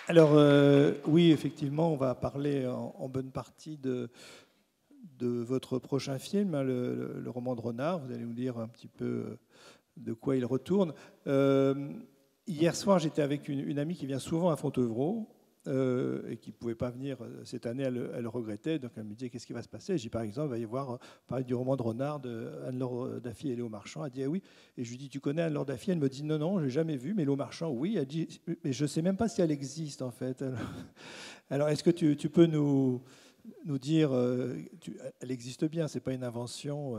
Alors, oui, effectivement, on va parler en bonne partie de votre prochain film, hein, le roman de Renard. Vous allez nous dire un petit peu de quoi il retourne. Hier soir, j'étais avec une amie qui vient souvent à Fontevraud et qui ne pouvait pas venir cette année. Elle le regrettait, donc elle me disait qu'est-ce qui va se passer. J'ai dit par exemple, il va y avoir parler du roman de Renard de Anne-Laure Daffy et Léo Marchand. Elle dit ah oui. Et je lui dis tu connais Anne-Laure Daffy? Elle me dit non, non, je n'ai jamais vu, mais Léo Marchand, oui. Elle dit mais je ne sais même pas si elle existe en fait. Alors est-ce que tu peux nous dire, elle existe bien, c'est pas une invention.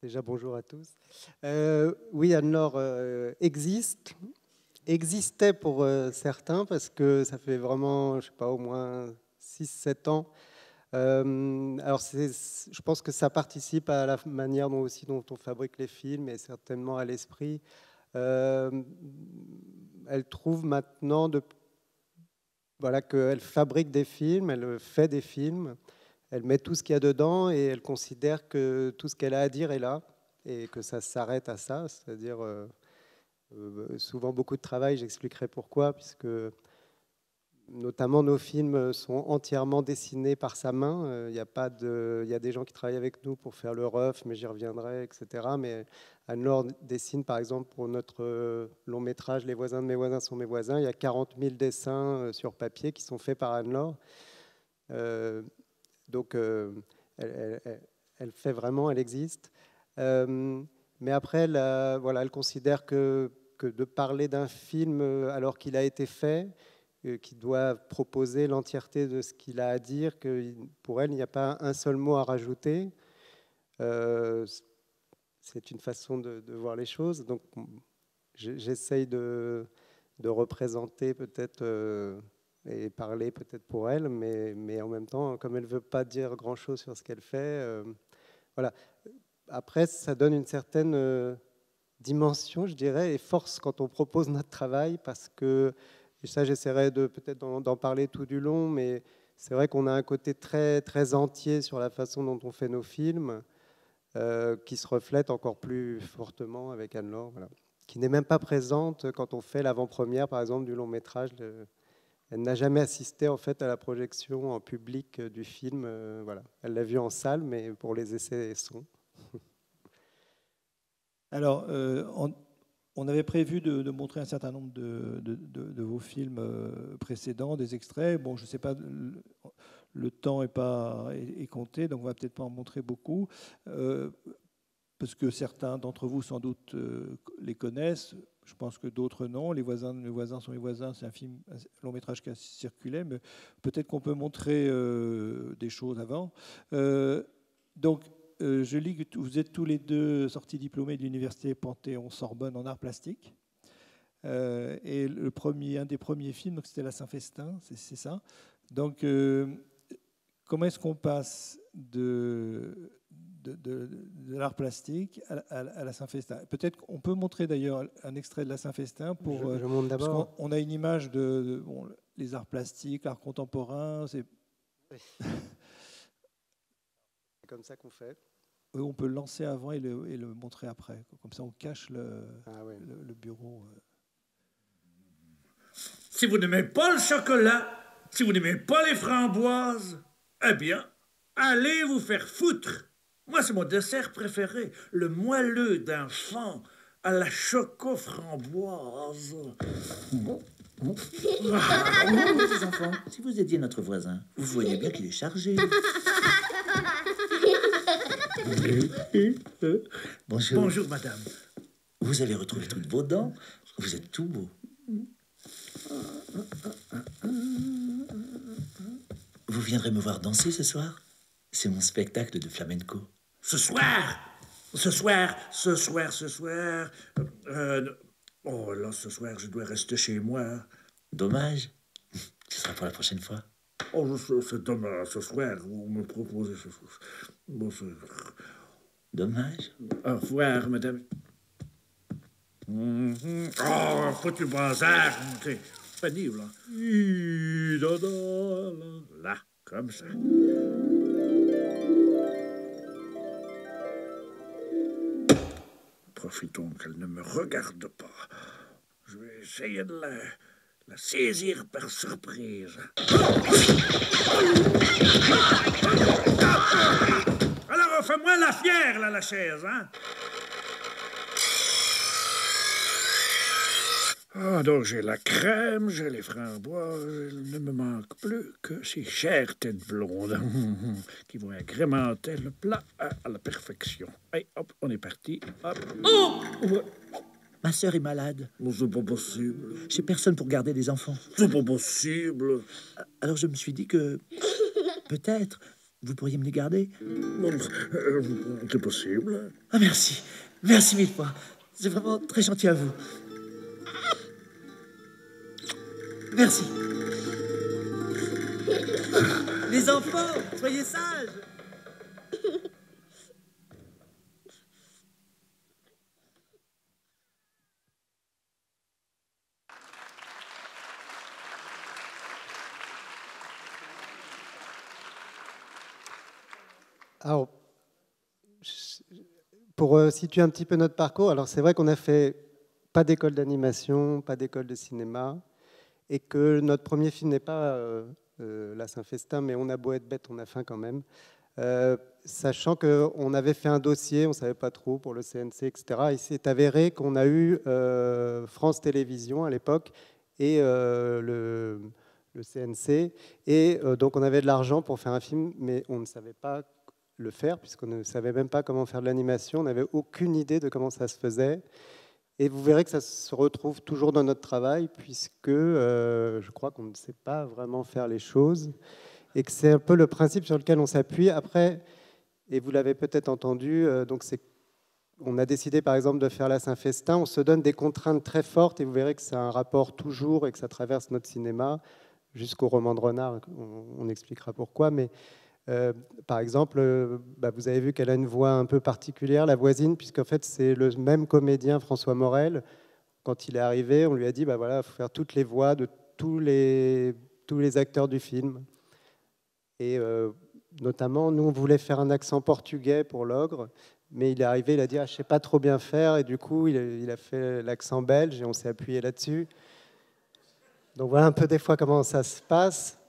Déjà, bonjour à tous. Oui, Anne-Laure existait pour certains, parce que ça fait vraiment, je sais pas, au moins 6 7 ans. Alors, je pense que ça participe à la manière dont on fabrique les films et certainement à l'esprit. Elle trouve maintenant voilà, qu'elle fabrique des films, elle fait des films. Elle met tout ce qu'il y a dedans et elle considère que tout ce qu'elle a à dire est là et que ça s'arrête à ça, c'est-à-dire souvent beaucoup de travail, j'expliquerai pourquoi, puisque notamment nos films sont entièrement dessinés par sa main. Il y a des gens qui travaillent avec nous pour faire le rough, mais j'y reviendrai, etc. Mais Anne-Laure dessine, par exemple, pour notre long métrage Les voisins de mes voisins sont mes voisins, il y a 40 000 dessins sur papier qui sont faits par Anne-Laure. Donc, elle fait vraiment, elle existe. Mais après, voilà, elle considère que de parler d'un film alors qu'il a été fait, qui doit proposer l'entièreté de ce qu'il a à dire, que pour elle, il n'y a pas un seul mot à rajouter. C'est une façon de voir les choses. Donc, j'essaye de représenter peut-être et parler peut-être pour elle, mais en même temps, comme elle ne veut pas dire grand-chose sur ce qu'elle fait, voilà. Après, ça donne une certaine dimension, je dirais, et force quand on propose notre travail, parce que, et ça j'essaierai de peut-être d'en parler tout du long, mais c'est vrai qu'on a un côté très, très entier sur la façon dont on fait nos films, qui se reflète encore plus fortement avec Anne-Laure, voilà, qui n'est même pas présente quand on fait l'avant-première, par exemple, du long métrage. Elle n'a jamais assisté en fait à la projection en public du film. Voilà. Elle l'a vu en salle, mais pour les essais son. Alors, on avait prévu de montrer un certain nombre de vos films précédents, des extraits. Bon, je ne sais pas, le temps est compté, donc on va peut-être pas en montrer beaucoup, parce que certains d'entre vous sans doute les connaissent. Je pense que d'autres non. Les voisins sont mes voisins. C'est un film, un long métrage qui a circulé, mais peut-être qu'on peut montrer des choses avant. Donc, je lis que vous êtes tous les deux sortis diplômés de l'université Panthéon-Sorbonne en arts plastiques. Et un des premiers films, c'était La Saint-Festin, c'est ça. Donc, comment est-ce qu'on passe de l'art plastique à la Saint-Festin? Peut-être qu'on peut montrer d'ailleurs un extrait de La Saint-Festin pour. Je montre d'abord. Parce qu'on a une image de bon, les arts plastiques, l'art contemporain. C'est comme ça qu'on fait. On peut le lancer avant et le montrer après. Comme ça, on cache Ouais. le bureau. Si vous n'aimez pas le chocolat, si vous n'aimez pas les framboises, eh bien, allez vous faire foutre. Moi, c'est mon dessert préféré, le moelleux d'un fan à la choco-framboise. Les enfants, si vous aidiez notre voisin, vous voyez bien qu'il est chargé. Bonjour. Bonjour, madame. Vous avez retrouvé toutes vos dents. Vous êtes tout beau. Vous viendrez me voir danser ce soir? C'est mon spectacle de flamenco. Ce soir? Oh là, ce soir, je dois rester chez moi. Dommage. Ce sera pour la prochaine fois. Oh, c'est dommage. Ce soir, vous me proposez ce soir. Bon, dommage. Au revoir, madame. Oh, foutu bazar. C'est pénible. Là, comme ça. Profitons qu'elle ne me regarde pas. Je vais essayer de la saisir par surprise. Alors, fais-moi la fière, là, la chaise, hein? Ah, donc j'ai la crème, j'ai les framboises, il ne me manque plus que ces chères têtes blondes qui vont agrémenter le plat à la perfection. Allez, hop, on est parti. Hop. Oh! Ouais. Ma sœur est malade. Oh, c'est pas possible. J'ai personne pour garder les enfants. C'est pas possible. Alors je me suis dit que peut-être vous pourriez me les garder. Non, c'est possible. Ah merci. Merci mille fois. C'est vraiment très gentil à vous. Merci. Les enfants, soyez sages. Alors, pour situer un petit peu notre parcours, alors c'est vrai qu'on n'a fait pas d'école d'animation, pas d'école de cinéma, et que notre premier film n'est pas La Saint-Festin, mais On a beau être bête, on a faim quand même. Sachant qu'on avait fait un dossier, on ne savait pas trop pour le CNC, etc. Il s'est avéré qu'on a eu France Télévisions à l'époque et le CNC. Et donc on avait de l'argent pour faire un film, mais on ne savait pas le faire, puisqu'on ne savait même pas comment faire de l'animation. On n'avait aucune idée de comment ça se faisait. Et vous verrez que ça se retrouve toujours dans notre travail, puisque je crois qu'on ne sait pas vraiment faire les choses. Et que c'est un peu le principe sur lequel on s'appuie. Après, et vous l'avez peut-être entendu, donc on a décidé par exemple de faire La Saint-Festin. On se donne des contraintes très fortes, et vous verrez que c'est un rapport toujours et que ça traverse notre cinéma, jusqu'au roman de Renard. On expliquera pourquoi. Mais par exemple, vous avez vu qu'elle a une voix un peu particulière, la voisine, puisqu'en fait c'est le même comédien, François Morel. Quand il est arrivé, on lui a dit, voilà, il faut faire toutes les voix de tous les acteurs du film. Et notamment, nous, on voulait faire un accent portugais pour l'ogre, mais il est arrivé, il a dit, je ne sais pas trop bien faire, et du coup, il a fait l'accent belge, et on s'est appuyé là-dessus. Donc voilà un peu des fois comment ça se passe.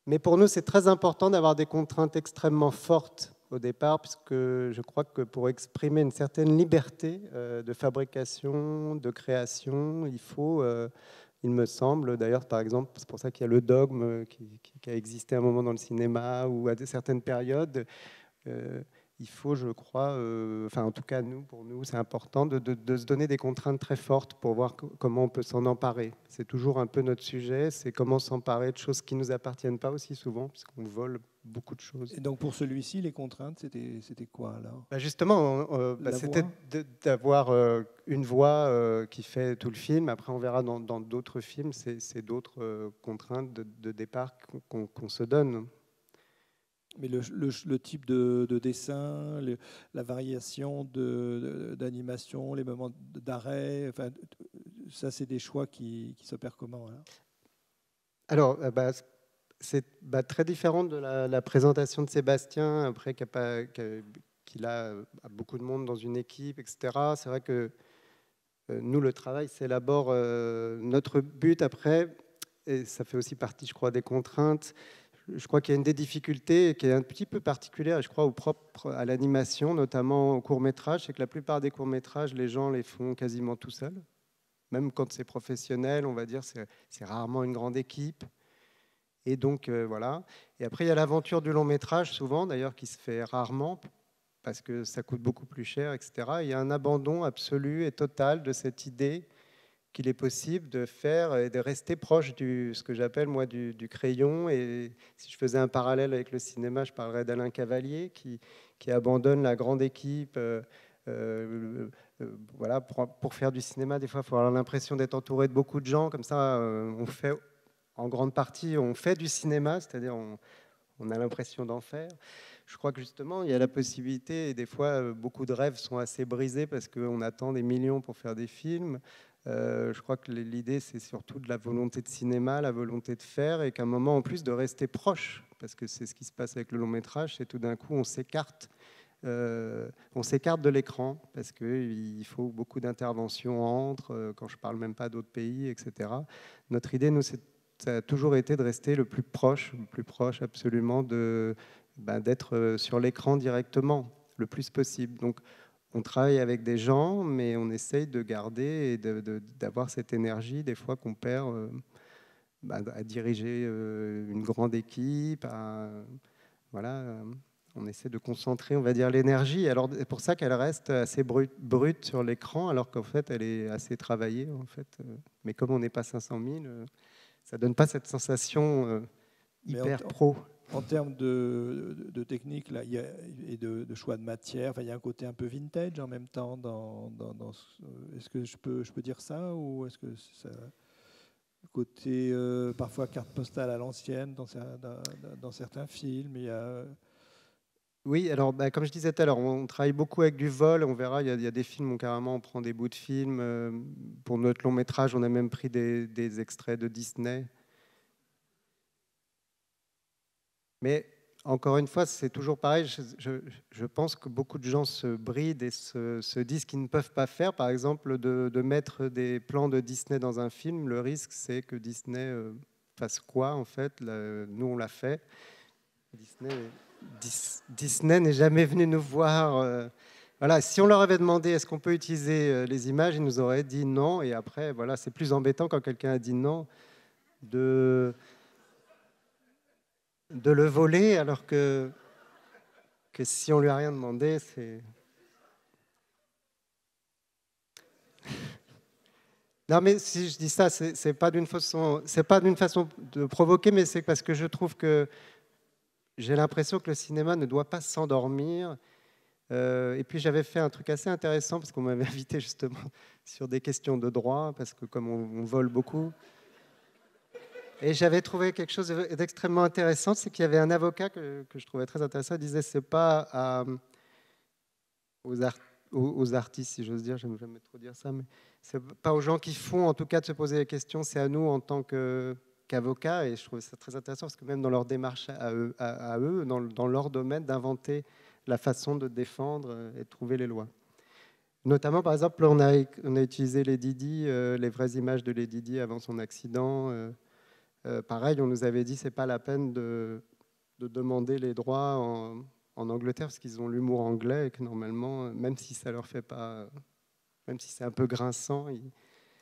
Mais pour nous, c'est très important d'avoir des contraintes extrêmement fortes au départ, puisque je crois que pour exprimer une certaine liberté de fabrication, de création, il faut... il me semble, d'ailleurs, par exemple, c'est pour ça qu'il y a le dogme qui a existé à un moment dans le cinéma ou à certaines périodes. Il faut, je crois, enfin en tout cas pour nous, c'est important de se donner des contraintes très fortes pour voir comment on peut s'en emparer. C'est toujours un peu notre sujet, c'est comment s'emparer de choses qui ne nous appartiennent pas aussi souvent, puisqu'on vole beaucoup de choses. Et donc pour celui-ci, les contraintes, c'était quoi alors? Justement, c'était d'avoir une voix qui fait tout le film. Après, on verra dans d'autres films, c'est d'autres contraintes de départ qu'on se donne. Mais le type de dessin, la variation d'animation, les moments d'arrêt, enfin, ça, c'est des choix qui s'opèrent comment alors? Alors, c'est très différent de la présentation de Sébastien, après qu'il a beaucoup de monde dans une équipe, etc. C'est vrai que nous, le travail s'élabore. Notre but après, et ça fait aussi partie, je crois, des contraintes. Je crois qu'il y a une des difficultés qui est un petit peu particulière, je crois, au propre à l'animation, notamment au court-métrage, c'est que la plupart des courts-métrages, les gens les font quasiment tout seuls. Même quand c'est professionnel, on va dire, c'est rarement une grande équipe. Et donc, voilà. Et après, il y a l'aventure du long-métrage, souvent, d'ailleurs, qui se fait rarement, parce que ça coûte beaucoup plus cher, etc. Il y a un abandon absolu et total de cette idée qu'il est possible de faire et de rester proche ce que j'appelle moi du crayon. Et si je faisais un parallèle avec le cinéma, je parlerais d'Alain Cavalier qui abandonne la grande équipe. Voilà, pour faire du cinéma, des fois, il faut avoir l'impression d'être entouré de beaucoup de gens. Comme ça, on fait, en grande partie, on fait du cinéma, c'est-à-dire on a l'impression d'en faire. Je crois que justement, il y a la possibilité, et des fois, beaucoup de rêves sont assez brisés parce qu'on attend des millions pour faire des films. Je crois que l'idée, c'est surtout de la volonté de cinéma, la volonté de faire, et qu'à un moment, en plus, de rester proche, parce que c'est ce qui se passe avec le long métrage, c'est tout d'un coup, on s'écarte On s'écarte de l'écran parce qu'il faut beaucoup d'interventions entre, quand je ne parle même pas d'autres pays, etc. Notre idée, nous, ça a toujours été de rester le plus proche absolument d'être sur l'écran directement, le plus possible. Donc, on travaille avec des gens, mais on essaye de garder et d'avoir cette énergie, des fois qu'on perd à diriger une grande équipe. On essaie de concentrer, on va dire, l'énergie. Alors, c'est pour ça qu'elle reste assez brute sur l'écran, alors qu'en fait, elle est assez travaillée. En fait. Mais comme on n'est pas 500 000, ça ne donne pas cette sensation hyper pro. En termes de technique là, et de choix de matière, il y a un côté un peu vintage en même temps. Est-ce que je peux dire ça, ou est-ce que ça, côté parfois carte postale à l'ancienne dans certains films, il y a... Oui, alors comme je disais tout à l'heure, on travaille beaucoup avec du vol. On verra, il y a des films où carrément on prend des bouts de films. Pour notre long métrage, on a même pris des extraits de Disney. Mais encore une fois, c'est toujours pareil. Je pense que beaucoup de gens se brident et se disent qu'ils ne peuvent pas faire. Par exemple, de mettre des plans de Disney dans un film. Le risque, c'est que Disney fasse quoi, en fait? Nous, on l'a fait. Disney n'est jamais venu nous voir. Voilà, si on leur avait demandé est-ce qu'on peut utiliser les images, ils nous auraient dit non. Et après, voilà, c'est plus embêtant quand quelqu'un a dit non de le voler, alors que si on lui a rien demandé, c'est... Non, mais si je dis ça, c'est pas d'une façon de provoquer, mais c'est parce que je trouve que j'ai l'impression que le cinéma ne doit pas s'endormir. Et puis j'avais fait un truc assez intéressant, parce qu'on m'avait invité justement sur des questions de droit, parce que comme on vole beaucoup... Et j'avais trouvé quelque chose d'extrêmement intéressant, c'est qu'il y avait un avocat que je trouvais très intéressant. Il disait c'est pas aux artistes, si j'ose dire, je n'aime jamais trop dire ça, mais c'est pas aux gens qui font, en tout cas, de se poser des questions, c'est à nous en tant qu'avocats. Et je trouvais ça très intéressant parce que même dans leur démarche à eux dans leur domaine, d'inventer la façon de défendre et de trouver les lois. Notamment, par exemple, on a utilisé Lady Di, les vraies images de Lady Di avant son accident. Pareil, on nous avait dit c'est pas la peine de demander les droits en Angleterre parce qu'ils ont l'humour anglais et que normalement, même si ça leur fait pas, même si c'est un peu grinçant,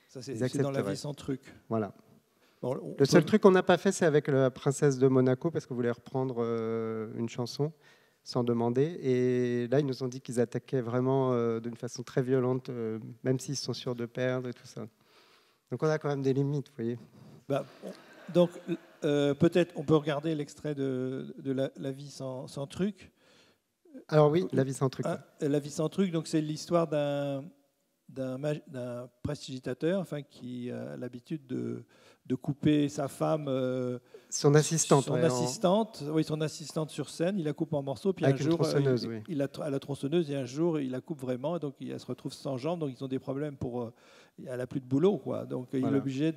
ça c'est dans La vie sans truc. Voilà. Bon, le seul truc qu'on n'a pas fait, c'est avec la princesse de Monaco parce qu'on voulait reprendre une chanson sans demander. Et là, ils nous ont dit qu'ils attaquaient vraiment d'une façon très violente, même s'ils sont sûrs de perdre et tout ça. Donc on a quand même des limites, vous voyez. Donc, peut-être on peut regarder l'extrait de la vie sans truc. Alors oui, La vie sans truc. La vie sans truc, donc c'est l'histoire d'un prestidigitateur, qui a l'habitude de couper sa femme, son assistante, son assistante sur scène. Il la coupe en morceaux, puis avec un jour, tronçonneuse, il a la tronçonneuse, et un jour il la coupe vraiment, et donc elle se retrouve sans jambes, donc ils ont des problèmes elle n'a plus de boulot, quoi. Donc il est obligé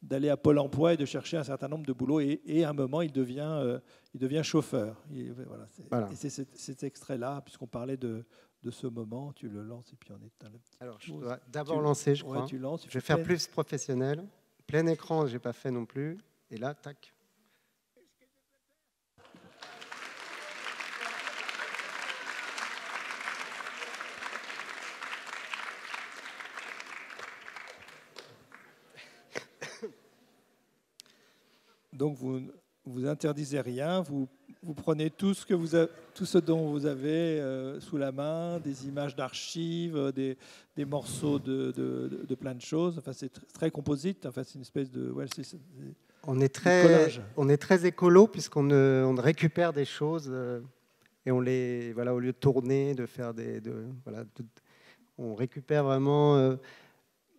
d'aller à Pôle emploi et de chercher un certain nombre de boulots, et à un moment il devient chauffeur. Et c'est cet extrait-là, puisqu'on parlait de ce moment, tu le lances et puis on est dans la petite... Alors je dois d'abord lancer, je crois. Tu lances, je vais faire plus professionnel. Plein écran, j'ai pas fait non plus. Et là, tac. Donc vous interdisez rien, vous prenez tout ce dont vous avez sous la main, des images d'archives, des morceaux de plein de choses. Enfin, c'est très composite. Enfin, c'est une espèce de on est très écolo puisqu'on récupère des choses et on les au lieu de tourner, de faire on récupère vraiment.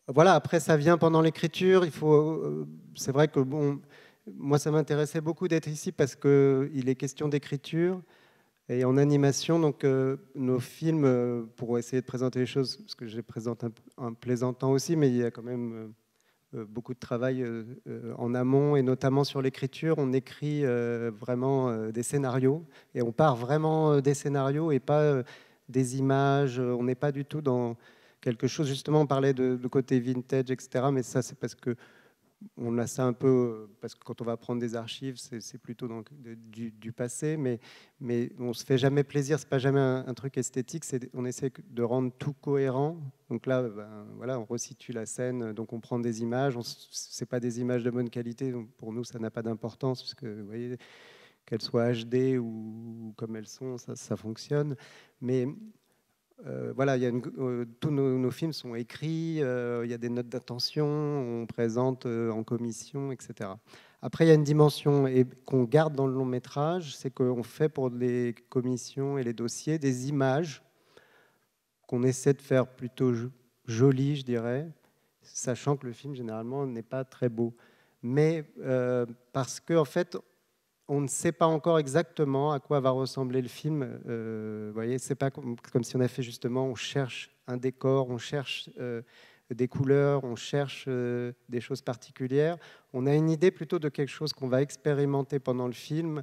Après, ça vient pendant l'écriture. C'est vrai que moi, ça m'intéressait beaucoup d'être ici parce qu'il est question d'écriture et en animation. Donc, nos films, pour essayer de présenter les choses, parce que je les présente en plaisantant aussi, mais il y a quand même beaucoup de travail en amont, et notamment sur l'écriture. On écrit vraiment des scénarios, et on part vraiment des scénarios et pas des images. On n'est pas du tout dans quelque chose, justement, on parlait de côté vintage, etc. Mais ça, c'est parce que on a ça un peu, parce que quand on va prendre des archives, c'est plutôt du passé, mais on ne se fait jamais plaisir, c'est pas jamais un truc esthétique, on essaie de rendre tout cohérent. Donc là, ben, voilà, on resitue la scène, donc on prend des images, c'est pas des images de bonne qualité, donc pour nous ça n'a pas d'importance, parce que vous voyez, qu'elles soient HD ou comme elles sont, ça fonctionne. Mais voilà, tous nos films sont écrits, il y a des notes d'intention, on présente en commission, etc. Après, il y a une dimension qu'on garde dans le long métrage, c'est qu'on fait pour les commissions et les dossiers des images qu'on essaie de faire plutôt jolies, je dirais, sachant que le film, généralement, n'est pas très beau. Mais parce qu'en fait, on ne sait pas encore exactement à quoi va ressembler le film. Vous voyez, c'est pas comme si on a fait justement, on cherche un décor, on cherche des couleurs, on cherche des choses particulières. On a une idée plutôt de quelque chose qu'on va expérimenter pendant le film.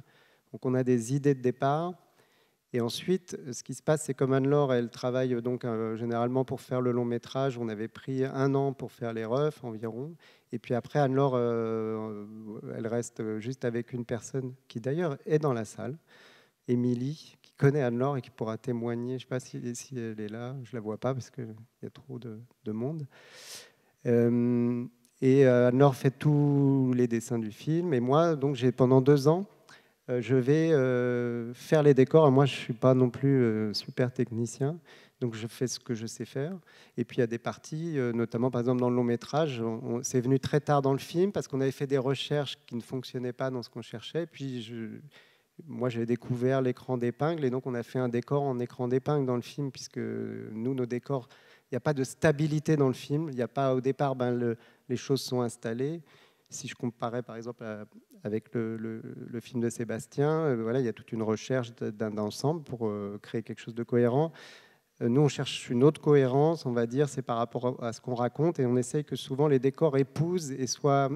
Donc on a des idées de départ. Et ensuite, ce qui se passe, c'est comme Anne-Laure, elle travaille donc généralement pour faire le long métrage. On avait pris 1 an pour faire les refs environ. Et puis après, Anne-Laure, elle reste juste avec une personne qui d'ailleurs est dans la salle, Émilie, qui connaît Anne-Laure et qui pourra témoigner. Je ne sais pas si elle est là, je ne la vois pas parce qu'il y a trop de monde. Et Anne-Laure fait tous les dessins du film. Et moi, donc, pendant 2 ans, je vais faire les décors. Moi, je ne suis pas non plus super technicien, donc je fais ce que je sais faire. Et puis, il y a des parties, notamment, par exemple, dans le long métrage, c'est venu très tard dans le film parce qu'on avait fait des recherches qui ne fonctionnaient pas dans ce qu'on cherchait. Et puis, moi, j'ai découvert l'écran d'épingle, et donc on a fait un décor en écran d'épingle dans le film, puisque nous, nos décors, il n'y a pas de stabilité dans le film. Il n'y a pas, au départ, les choses sont installées. Si je comparais, par exemple, avec le film de Sébastien, voilà, il y a toute une recherche d'un ensemble pour créer quelque chose de cohérent. Nous, on cherche une autre cohérence, on va dire, c'est par rapport à ce qu'on raconte, et on essaye que souvent les décors épousent et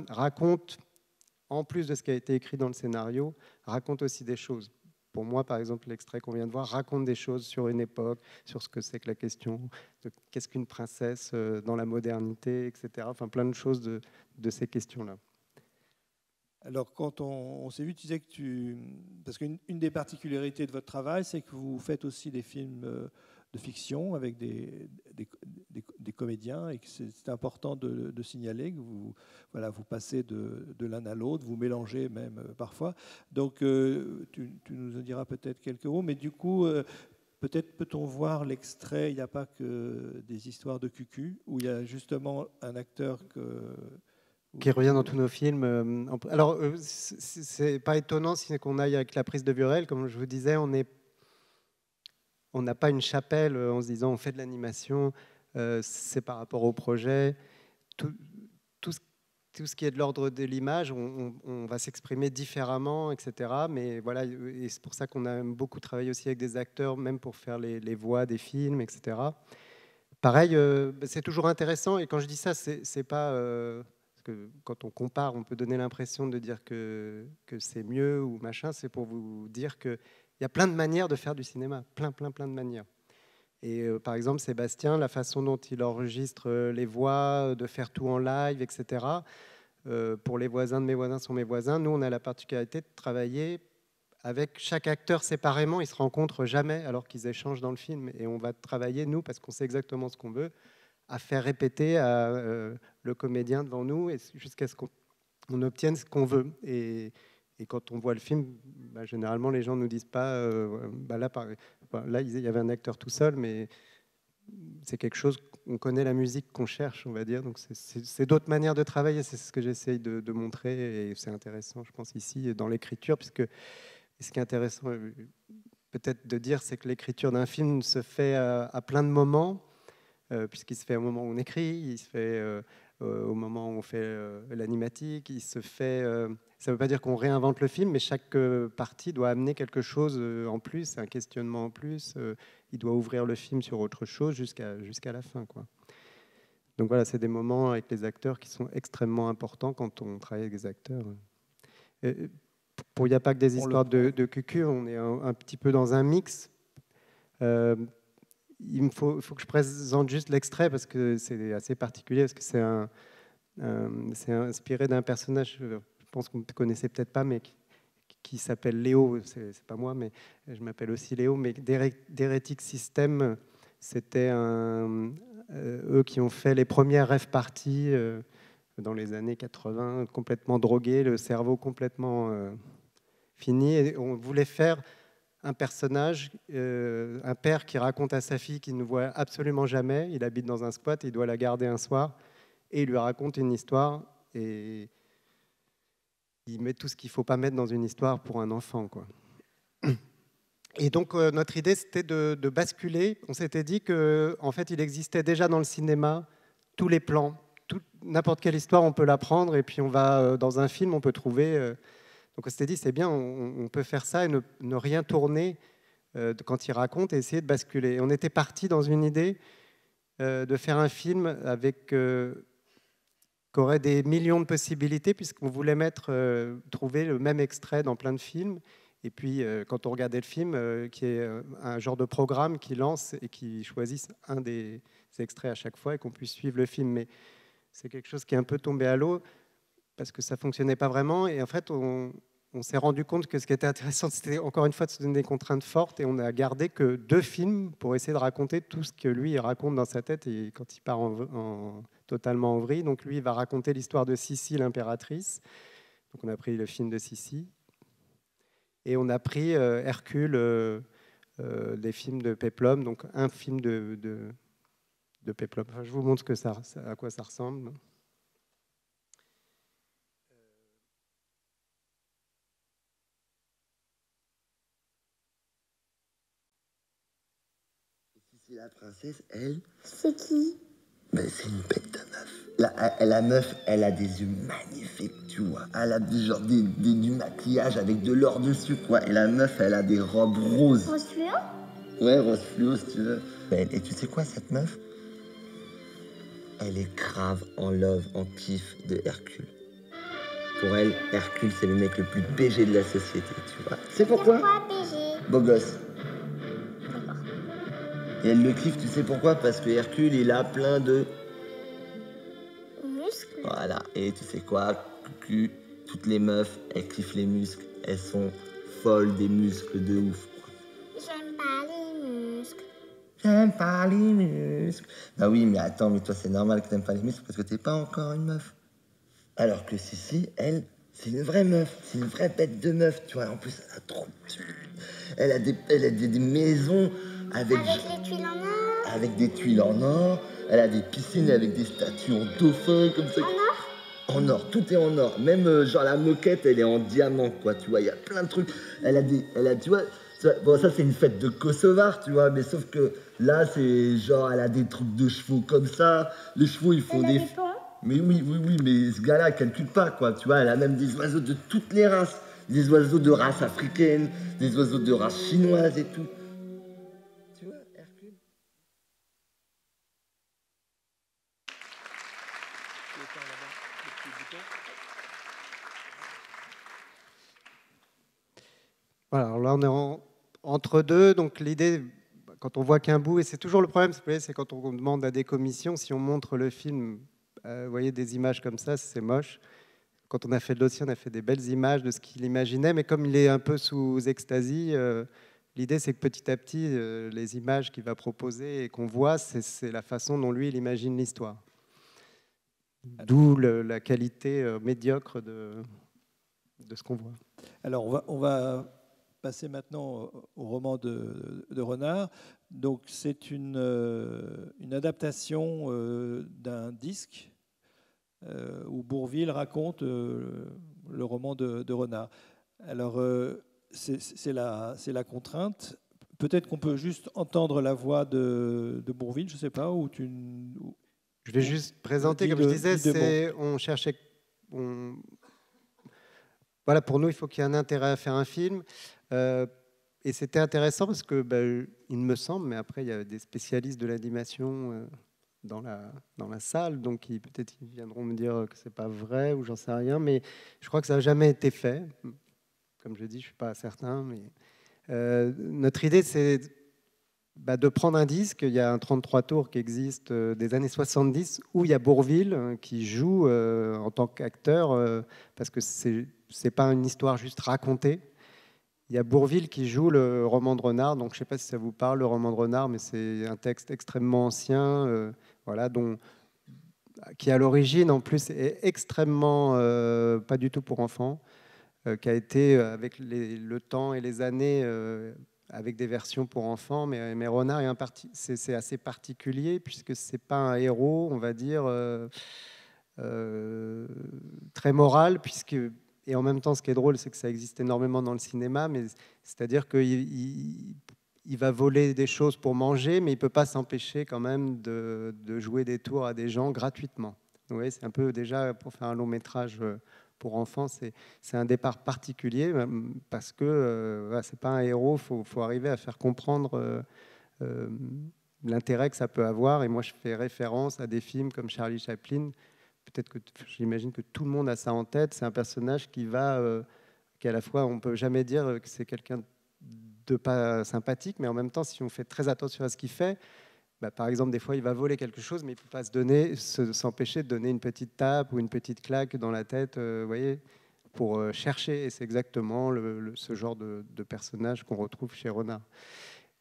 racontent, en plus de ce qui a été écrit dans le scénario, racontent aussi des choses. Pour moi, par exemple, l'extrait qu'on vient de voir raconte des choses sur une époque, sur ce que c'est que la question de qu'est-ce qu'une princesse dans la modernité, etc. Enfin, plein de choses de ces questions-là. Alors, quand on s'est vu, tu disais parce qu'une des particularités de votre travail, c'est que vous faites aussi des films de fiction avec des comédiens, et que c'est important de signaler que vous passez de l'un à l'autre, vous mélangez même parfois. Donc, tu nous en diras peut-être quelques mots, mais du coup, peut-être peut-on voir l'extrait. Il n'y a pas que des histoires de cucu, où il y a justement un acteur qui revient dans tous nos films. Alors, c'est pas étonnant si qu'on aille avec la prise de Viorel. Comme je vous disais, on n'a pas une chapelle en se disant on fait de l'animation, c'est par rapport au projet. Tout ce qui est de l'ordre de l'image, on va s'exprimer différemment, etc. Mais voilà, et c'est pour ça qu'on a beaucoup travaillé aussi avec des acteurs, même pour faire les voix des films, etc. Pareil, c'est toujours intéressant. Et quand je dis ça, c'est pas... que quand on compare, on peut donner l'impression de dire que c'est mieux ou machin. C'est pour vous dire qu'il y a plein de manières de faire du cinéma, plein de manières. Et par exemple, Sébastien, la façon dont il enregistre les voix, de faire tout en live, etc. Pour les voisins de mes voisins sont mes voisins, nous, on a la particularité de travailler avec chaque acteur séparément. Ils ne se rencontrent jamais alors qu'ils échangent dans le film. Et on va travailler, nous, parce qu'on sait exactement ce qu'on veut, à faire répéter à le comédien devant nous jusqu'à ce qu'on obtienne ce qu'on veut. Et quand on voit le film, généralement, les gens ne nous disent pas là, il y avait un acteur tout seul, mais c'est quelque chose, on connaît la musique qu'on cherche, on va dire. Donc, c'est d'autres manières de travailler. C'est ce que j'essaye de montrer. Et c'est intéressant, je pense, ici, dans l'écriture, puisque ce qui est intéressant, peut-être de dire, c'est que l'écriture d'un film se fait à plein de moments. Puisqu'il se fait au moment où on écrit, il se fait au moment où on fait l'animatique, il se fait... ça ne veut pas dire qu'on réinvente le film, mais chaque partie doit amener quelque chose en plus, un questionnement en plus. Il doit ouvrir le film sur autre chose jusqu'à la fin, quoi. Donc voilà, c'est des moments avec les acteurs qui sont extrêmement importants quand on travaille avec des acteurs. Pour Il n'y a pas que des histoires de cucu, on est un petit peu dans un mix. Il faut que je présente juste l'extrait parce que c'est assez particulier, parce que c'est inspiré d'un personnage, je pense que vous ne connaissez peut-être pas, mais qui s'appelle Léo. C'est pas moi, mais je m'appelle aussi Léo. Mais d'Heretic System, c'était eux qui ont fait les premières rave parties dans les années 80, complètement drogués, le cerveau complètement fini. Et on voulait faire un personnage, un père qui raconte à sa fille qu'il ne voit absolument jamais. Il habite dans un squat, il doit la garder un soir, et il lui raconte une histoire, et il met tout ce qu'il ne faut pas mettre dans une histoire pour un enfant, quoi. Et donc, notre idée, c'était de basculer. On s'était dit qu'en fait, il existait déjà dans le cinéma tous les plans. N'importe quelle histoire, on peut la prendre, et puis on va dans un film, on peut trouver... donc, on s'était dit, c'est bien, on peut faire ça et ne rien tourner quand il raconte et essayer de basculer. Et on était parti dans une idée de faire un film avec... qui aurait des millions de possibilités, puisqu'on voulait trouver le même extrait dans plein de films. Et puis, quand on regardait le film, qui est un genre de programme qui lance et qui choisisse un des extraits à chaque fois et qu'on puisse suivre le film. Mais c'est quelque chose qui est un peu tombé à l'eau parce que ça ne fonctionnait pas vraiment. Et en fait, on s'est rendu compte que ce qui était intéressant, c'était encore une fois de se donner des contraintes fortes. Et on n'a gardé que 2 films pour essayer de raconter tout ce que lui il raconte dans sa tête et quand il part totalement en vrille. Donc lui, il va raconter l'histoire de Sissi, l'impératrice. Donc on a pris le film de Sissi. Et on a pris Hercule, des films de Péplum, donc un film de Péplum. Enfin, je vous montre à quoi ça ressemble. C'est la princesse, elle. C'est qui? Ben, c'est une bête de meuf. La meuf, elle a des yeux magnifiques, tu vois. Elle a du maquillage avec de l'or dessus, quoi. Et la meuf, elle a des robes roses. Rose fluo? Ouais, rose fluo, si tu veux. Et tu sais quoi, cette meuf? Elle est grave en love, en kiff de Hercule. Pour elle, Hercule, c'est le mec le plus BG de la société, tu vois. C'est pourquoi? Pourquoi BG? Beau gosse. D'accord. Et elle le kiffe, tu sais pourquoi? Parce que Hercule, il a plein de... Muscles? Voilà, et tu sais quoi? Cucu, toutes les meufs, elles kiffent les muscles. Elles sont folles des muscles de ouf. J'aime pas les muscles. J'aime pas les muscles. Bah oui, mais attends, mais toi, c'est normal que t'aimes pas les muscles parce que t'es pas encore une meuf. Alors que Sissi, elle, c'est une vraie meuf. C'est une vraie bête de meuf, tu vois. En plus, elle a trop de thunes. Elle a des maisons avec les tuiles en or? avec des tuiles en or. Elle a des piscines avec des statues en dauphin, comme ça. En or? En or, tout est en or. Même genre la moquette, elle est en diamant, quoi. Tu vois, il y a plein de trucs. Tu vois, bon, ça c'est une fête de Kosovar, tu vois, mais sauf que là, c'est genre, elle a des trucs de chevaux comme ça. Les chevaux, ils font des... Mais oui, mais ce gars-là, calcule pas, quoi. Tu vois, elle a même des oiseaux de toutes les races. Des oiseaux de race africaine, des oiseaux de race chinoise et tout. Tu vois, Hercule. Voilà, alors là, on est entre deux. Donc l'idée, quand on voit qu'un bout, et c'est toujours le problème, c'est quand on demande à des commissions, si on montre le film, vous voyez des images comme ça, c'est moche. Quand on a fait le dossier, on a fait des belles images de ce qu'il imaginait, mais comme il est un peu sous extasie, l'idée c'est que petit à petit, les images qu'il va proposer et qu'on voit, c'est la façon dont lui, il imagine l'histoire. D'où la qualité médiocre de ce qu'on voit. Alors, on va passer maintenant au roman de Renard. Donc, c'est une adaptation d'un disque où Bourvil raconte le roman de Renard. Alors, c'est la contrainte. Peut-être qu'on peut juste entendre la voix de Bourvil, je ne sais pas, ou Je vais juste présenter, comme je disais, on cherchait... Voilà, pour nous, il faut qu'il y ait un intérêt à faire un film. Et c'était intéressant parce que, il me semble, mais après, il y a des spécialistes de l'animation dans la salle, donc peut-être qu'ils viendront me dire que c'est pas vrai ou j'en sais rien, mais je crois que ça n'a jamais été fait. Comme je dis, je suis pas certain, mais notre idée, c'est de prendre un disque. Il y a un 33 tours qui existe des années 70 où il y a Bourvil qui joue en tant qu'acteur, parce que c'est pas une histoire juste racontée. Il y a Bourvil qui joue le roman de Renard, donc je ne sais pas si ça vous parle, le roman de Renard, mais c'est un texte extrêmement ancien, voilà, qui à l'origine en plus est extrêmement pas du tout pour enfants, qui a été avec le temps et les années avec des versions pour enfants, mais Renard c'est assez particulier puisque c'est pas un héros, on va dire, très moral, et en même temps, ce qui est drôle, c'est que ça existe énormément dans le cinéma, mais c'est-à-dire qu'il va voler des choses pour manger, mais il ne peut pas s'empêcher quand même de jouer des tours à des gens gratuitement. Vous voyez, c'est un peu déjà, pour faire un long métrage pour enfants, c'est un départ particulier, parce que ce n'est pas un héros, il faut arriver à faire comprendre l'intérêt que ça peut avoir. Et moi, je fais référence à des films comme Charlie Chaplin. Peut-être que j'imagine que tout le monde a ça en tête. C'est un personnage qui à la fois, on ne peut jamais dire que c'est quelqu'un de pas sympathique, mais en même temps, si on fait très attention à ce qu'il fait, par exemple, des fois, il va voler quelque chose, mais il ne peut pas s'empêcher de donner une petite tape ou une petite claque dans la tête, vous voyez, pour chercher. Et c'est exactement ce genre de personnage qu'on retrouve chez Renard.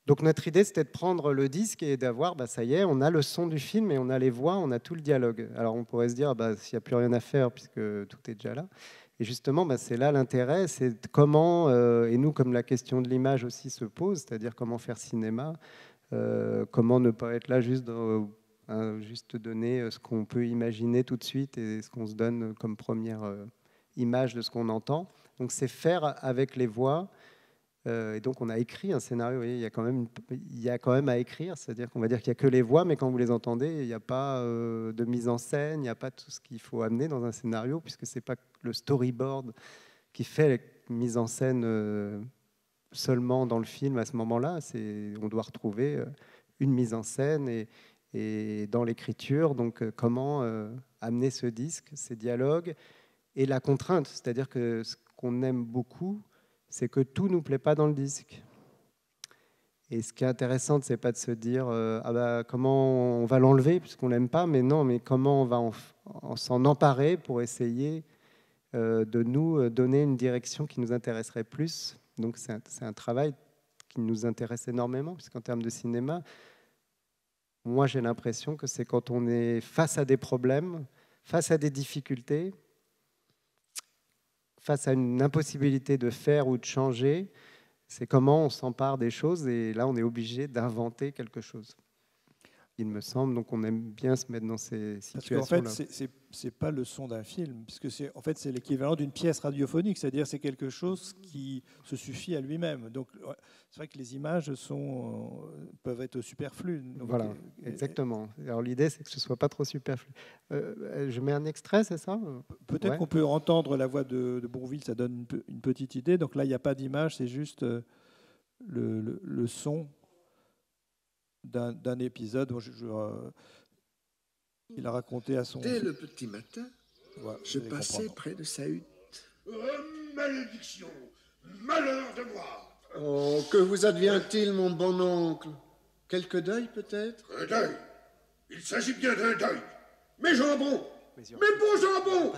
Donc notre idée, c'était de prendre le disque et d'avoir, ça y est, on a le son du film et on a les voix, on a tout le dialogue. Alors on pourrait se dire, s'il n'y a plus rien à faire puisque tout est déjà là. Et justement, c'est là l'intérêt, c'est comment, et nous, comme la question de l'image aussi se pose, c'est-à-dire comment faire cinéma, comment ne pas être là juste donner ce qu'on peut imaginer tout de suite et ce qu'on se donne comme première image de ce qu'on entend. Donc c'est faire avec les voix. Et donc on a écrit un scénario, vous voyez, il y a quand même à écrire, c'est-à-dire qu'on va dire qu'il n'y a que les voix, mais quand vous les entendez, il n'y a pas de mise en scène, il n'y a pas tout ce qu'il faut amener dans un scénario, puisque ce n'est pas le storyboard qui fait la mise en scène seulement dans le film à ce moment-là. On doit retrouver une mise en scène et dans l'écriture, donc comment amener ce disque, ces dialogues, et la contrainte, c'est-à-dire que ce qu'on aime beaucoup, c'est que tout ne nous plaît pas dans le disque. Et ce qui est intéressant, ce n'est pas de se dire comment on va l'enlever puisqu'on ne l'aime pas, mais non, mais comment on va s'en emparer pour essayer de nous donner une direction qui nous intéresserait plus. Donc c'est un travail qui nous intéresse énormément, puisqu'en termes de cinéma, moi j'ai l'impression que c'est quand on est face à des problèmes, face à des difficultés, face à une impossibilité de faire ou de changer, c'est comment on s'empare des choses, et là on est obligé d'inventer quelque chose, il me semble. Donc on aime bien se mettre dans ces situations-là. Parce qu'en fait, c'est pas le son d'un film, puisque c'est l'équivalent d'une pièce radiophonique, c'est-à-dire c'est quelque chose qui se suffit à lui-même. Donc c'est vrai que les images peuvent être superflues. Donc, voilà, exactement. Alors l'idée, c'est que ce soit pas trop superflu. Je mets un extrait, c'est ça? Peut-être qu'on peut entendre la voix de Bourvil, ça donne une petite idée. Donc là, il n'y a pas d'image, c'est juste le son d'un épisode. Il a raconté à son... Dès le petit matin, je passais près de sa hutte. Malédiction! Malheur de moi! Oh, que vous advient-il, mon bon oncle? Quelque deuil, peut-être? Un deuil? Il s'agit bien d'un deuil. Mes jambons! Mes beaux jambons!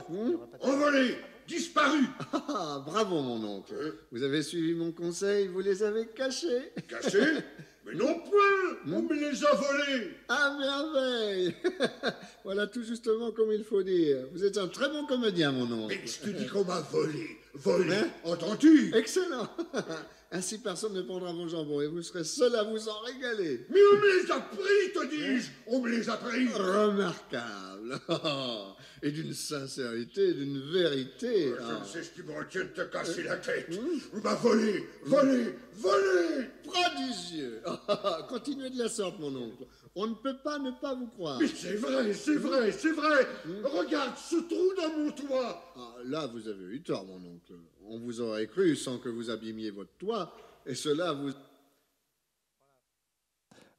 Envolés! Disparus! Ah, bravo, mon oncle. Vous avez suivi mon conseil, vous les avez cachés. Cachés? Mais non point! On me les a volés! À merveille! Voilà tout justement comme il faut dire. Vous êtes un très bon comédien, mon oncle. Mais je te dis qu'on m'a volé! Volé! Entends-tu? Excellent! Ainsi, personne ne prendra vos jambons et vous serez seul à vous en régaler. Mais on me les a pris, te dis-je! On me les a pris! Remarquable! Et d'une sincérité, d'une vérité. Je ne sais ce qui me retient de te casser la tête. On m'a volé! Volé! Volé! Prodigieux! Continuez de la sorte, mon oncle. On ne peut pas ne pas vous croire. Mais c'est vrai, c'est vrai, c'est vrai! Regarde ce trou dans mon toit! Là, vous avez eu tort, mon oncle. On vous aurait cru sans que vous abîmiez votre toit, et cela vous...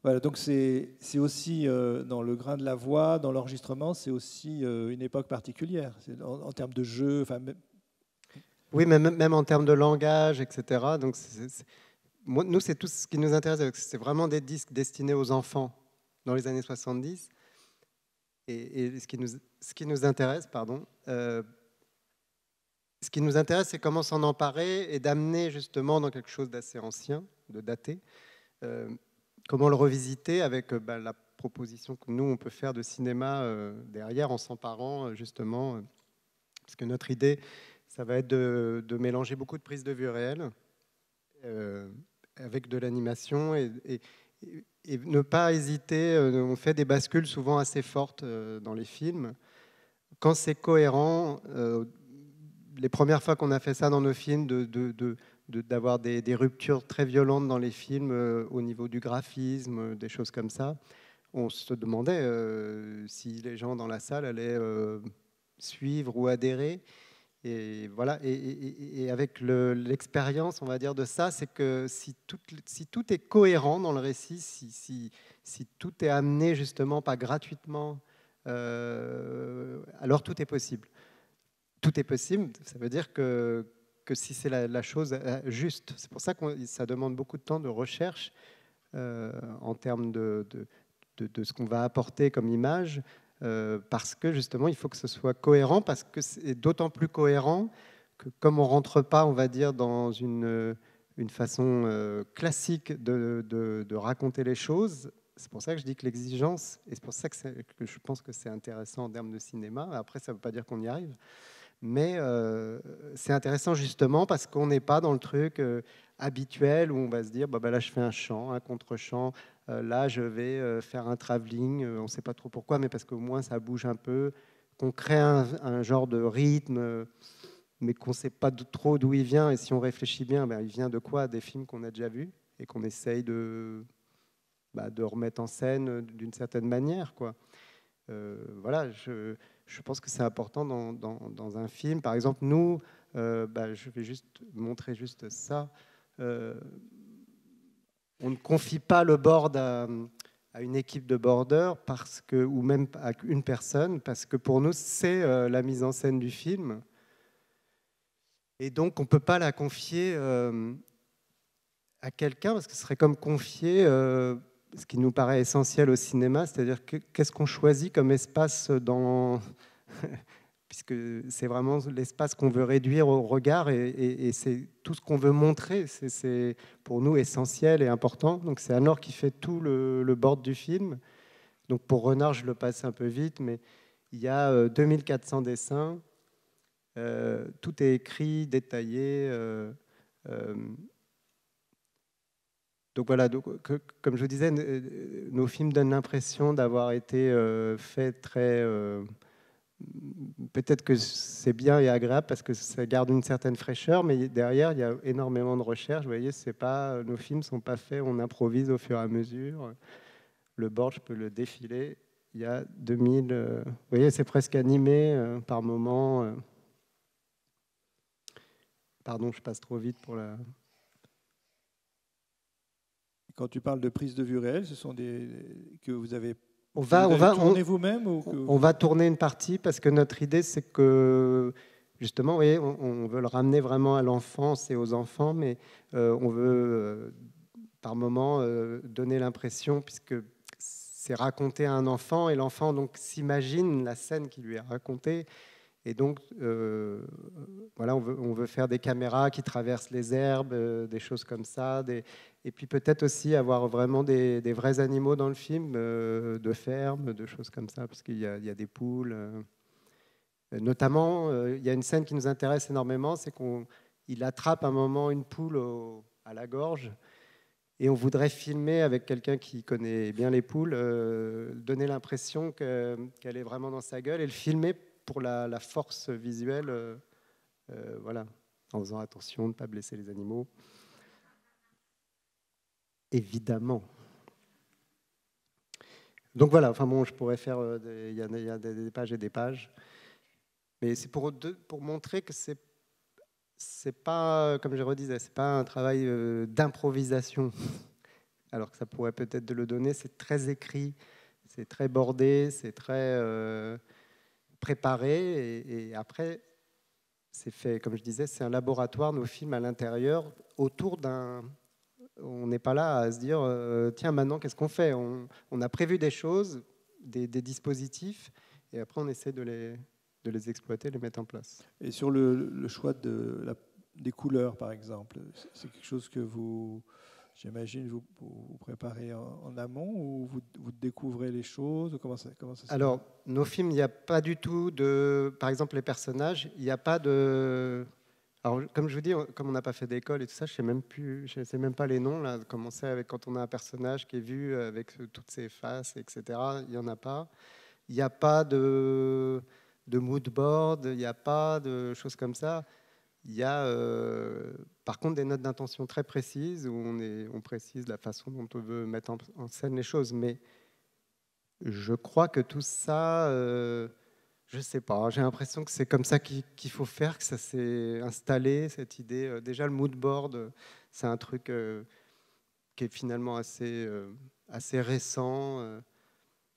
Voilà, donc c'est aussi dans le grain de la voix, dans l'enregistrement, c'est aussi une époque particulière. En termes de jeu, enfin, Oui, même en termes de langage, etc. Donc, nous, c'est tout ce qui nous intéresse. C'est vraiment des disques destinés aux enfants dans les années 70. Et ce qui nous intéresse, c'est comment s'en emparer et d'amener justement dans quelque chose d'assez ancien, de daté. Comment le revisiter avec la proposition que nous, on peut faire de cinéma derrière, en s'emparant justement. Parce que notre idée, ça va être de mélanger beaucoup de prises de vue réelles avec de l'animation et ne pas hésiter. On fait des bascules souvent assez fortes dans les films. Quand c'est cohérent, les premières fois qu'on a fait ça dans nos films, d'avoir des ruptures très violentes dans les films au niveau du graphisme, des choses comme ça, on se demandait si les gens dans la salle allaient suivre ou adhérer. Et voilà. Et avec l'expérience, on va dire, de ça, c'est que si tout est cohérent dans le récit, si tout est amené justement pas gratuitement, alors tout est possible. Tout est possible, ça veut dire que si c'est la chose juste. C'est pour ça que ça demande beaucoup de temps de recherche en termes de ce qu'on va apporter comme image, parce que justement, il faut que ce soit cohérent, parce que c'est d'autant plus cohérent que comme on ne rentre pas, on va dire, dans une façon classique de raconter les choses. C'est pour ça que je dis que l'exigence, et c'est pour ça que je pense que c'est intéressant en termes de cinéma. Après, ça ne veut pas dire qu'on y arrive. Mais c'est intéressant justement parce qu'on n'est pas dans le truc habituel où on va se dire là je fais un chant, un contre-chant, là je vais faire un travelling, on ne sait pas trop pourquoi, mais parce qu'au moins ça bouge un peu, qu'on crée un genre de rythme, mais qu'on ne sait pas trop d'où il vient. Et si on réfléchit bien, il vient de quoi? Des films qu'on a déjà vus et qu'on essaye de remettre en scène d'une certaine manière, quoi. Voilà, je pense que c'est important dans un film. Par exemple, nous, je vais juste montrer juste ça. On ne confie pas le board à une équipe de boarders ou même à une personne, parce que pour nous, c'est la mise en scène du film. Et donc, on ne peut pas la confier à quelqu'un, parce que ce serait comme confier ce qui nous paraît essentiel au cinéma, c'est-à-dire qu'est-ce qu'on choisit comme espace puisque c'est vraiment l'espace qu'on veut réduire au regard et c'est tout ce qu'on veut montrer, c'est pour nous essentiel et important. Donc c'est Anne-Laure qui fait tout le board du film. Donc pour Renard, je le passe un peu vite, mais il y a 2400 dessins, tout est écrit, détaillé. Donc voilà, comme je vous disais, nos films donnent l'impression d'avoir été faits très... Peut-être que c'est bien et agréable parce que ça garde une certaine fraîcheur, mais derrière, il y a énormément de recherche. Vous voyez, nos films ne sont pas faits, on improvise au fur et à mesure. Le board, je peux le défiler. Il y a 2000... vous voyez, c'est presque animé par moment. Pardon, je passe trop vite pour la... Quand tu parles de prise de vue réelle, ce sont que vous avez tourné vous-même on va tourner une partie parce que notre idée, c'est que justement, vous voyez, on veut le ramener vraiment à l'enfance et aux enfants, mais on veut par moment donner l'impression, puisque c'est raconté à un enfant et l'enfant donc s'imagine la scène qui lui est racontée. Et donc, voilà, on veut faire des caméras qui traversent les herbes, des choses comme ça. Et puis peut-être aussi avoir vraiment des vrais animaux dans le film, de ferme, de choses comme ça, parce qu'il y a des poules. Notamment, il y a une scène qui nous intéresse énormément, c'est qu'il attrape un moment une poule à la gorge. Et on voudrait filmer avec quelqu'un qui connaît bien les poules, donner l'impression qu'elle est vraiment dans sa gueule et le filmer pour la force visuelle, voilà, en faisant attention de ne pas blesser les animaux. Évidemment. Donc voilà, enfin bon, je pourrais faire, il y a des pages et des pages. Mais c'est pour montrer que c'est pas, comme je redisais, c'est pas un travail d'improvisation. alors que ça pourrait peut-être de le donner. C'est très écrit, c'est très bordé, c'est très préparé, et après, c'est fait, comme je disais, c'est un laboratoire, nos films à l'intérieur, autour d'un... On n'est pas là à se dire, tiens, maintenant, qu'est-ce qu'on fait ? On a prévu des choses, des dispositifs, et après, on essaie de les exploiter, de les mettre en place. Et sur le choix des couleurs, par exemple, c'est quelque chose que j'imagine, vous préparez en amont, ou vous découvrez les choses, comment ça se fait ? Alors, nos films, il n'y a pas du tout de... Par exemple, les personnages, il n'y a pas de... Alors, comme je vous dis, comme on n'a pas fait d'école et tout ça, je ne sais même pas les noms. Là, comment c'est quand on a un personnage qui est vu avec toutes ses faces, etc. Il n'y en a pas. Il n'y a pas de mood board, il n'y a pas de choses comme ça. Il y a par contre des notes d'intention très précises où on précise la façon dont on veut mettre en scène les choses. Mais je crois que tout ça... je ne sais pas, j'ai l'impression que c'est comme ça qu'il faut faire, que ça s'est installé, cette idée. Déjà, le mood board, c'est un truc qui est finalement assez récent.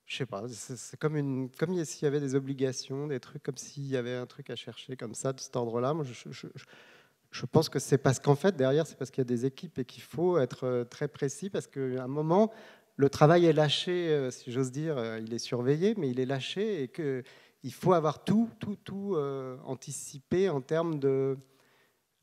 Je ne sais pas, c'est comme s'il y avait des obligations, des trucs, comme s'il y avait un truc à chercher comme ça, de cet ordre-là. Moi, je pense que c'est parce qu'en fait, derrière, c'est parce qu'il y a des équipes et qu'il faut être très précis, parce qu'à un moment, le travail est lâché, si j'ose dire, il est surveillé, mais il est lâché, et que... Il faut avoir tout anticipé en termes de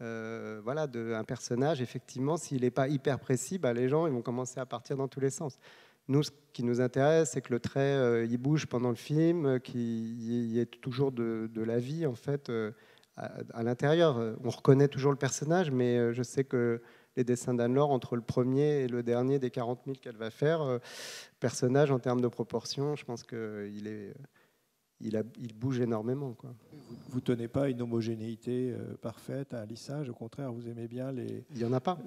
un personnage. Effectivement, s'il n'est pas hyper précis, les gens ils vont commencer à partir dans tous les sens. Nous, ce qui nous intéresse, c'est que le trait il bouge pendant le film, qu'il y ait toujours de la vie en fait à l'intérieur. On reconnaît toujours le personnage, mais je sais que les dessins d'Anne-Laure, entre le premier et le dernier des 40 000 qu'elle va faire, personnage en termes de proportion, je pense qu'il est... Il bouge énormément, quoi. Vous ne tenez pas une homogénéité parfaite, un lissage, au contraire, vous aimez bien les... Il n'y en a pas.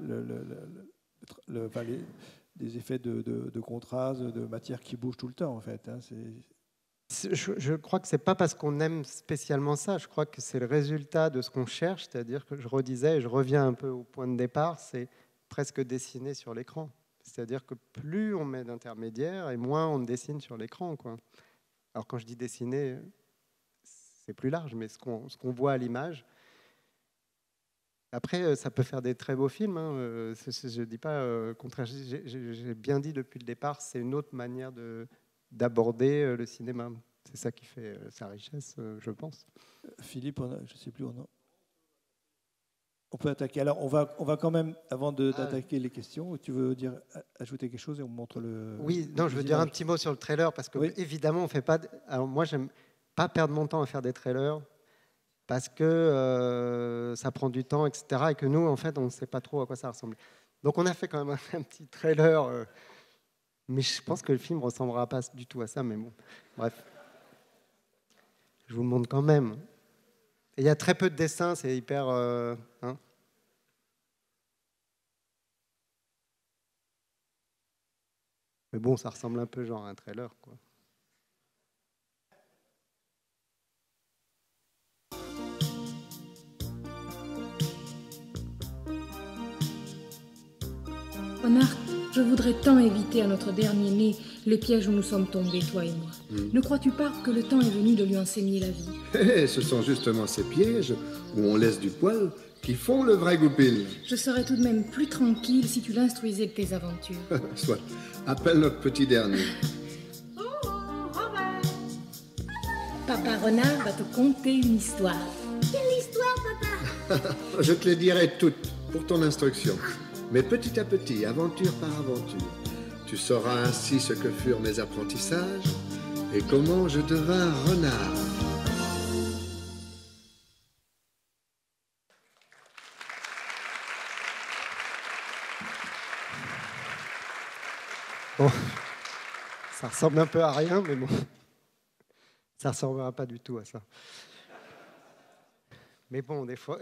Des effets de contraste, de matière qui bouge tout le temps, en fait. Hein, je crois que ce n'est pas parce qu'on aime spécialement ça, je crois que c'est le résultat de ce qu'on cherche, c'est-à-dire que je redisais, et je reviens un peu au point de départ, c'est presque dessiner sur l'écran. C'est-à-dire que plus on met d'intermédiaires, et moins on dessine sur l'écran, quoi. Alors quand je dis dessiner, c'est plus large, mais ce qu'on voit à l'image. Après, ça peut faire des très beaux films. Hein. Je ne dis pas contraire. J'ai bien dit depuis le départ, c'est une autre manière d'aborder le cinéma. C'est ça qui fait sa richesse, je pense. Philippe, je ne sais plus, on peut attaquer. Alors, on va quand même, avant d'attaquer les questions, tu veux ajouter quelque chose et on montre le... Oui, non, je veux dire un petit mot sur le trailer, parce que évidemment, on fait pas... Alors moi, j'aime pas perdre mon temps à faire des trailers, parce que ça prend du temps, etc. Et que nous, en fait, on ne sait pas trop à quoi ça ressemble. Donc, on a fait quand même un petit trailer, mais je pense que le film ne ressemblera pas du tout à ça, mais bon, bref. Je vous le montre quand même. Et il y a très peu de dessins, c'est hyper... hein. Mais bon, ça ressemble un peu genre à un trailer, quoi. Renard, je voudrais tant éviter à notre dernier-né les pièges où nous sommes tombés, toi et moi. Ne crois-tu pas que le temps est venu de lui enseigner la vie ? Ce sont justement ces pièges où on laisse du poil qui font le vrai goupil. Je serais tout de même plus tranquille si tu l'instruisais de tes aventures. Soit. Appelle notre petit dernier. Papa Renard va te conter une histoire. Quelle histoire, papa? Je te les dirai toutes pour ton instruction. Mais petit à petit, aventure par aventure, tu sauras ainsi ce que furent mes apprentissages et comment je devins renard. Bon, ça ressemble un peu à rien, mais bon, ça ne ressemblera pas du tout à ça. Mais bon, des fois,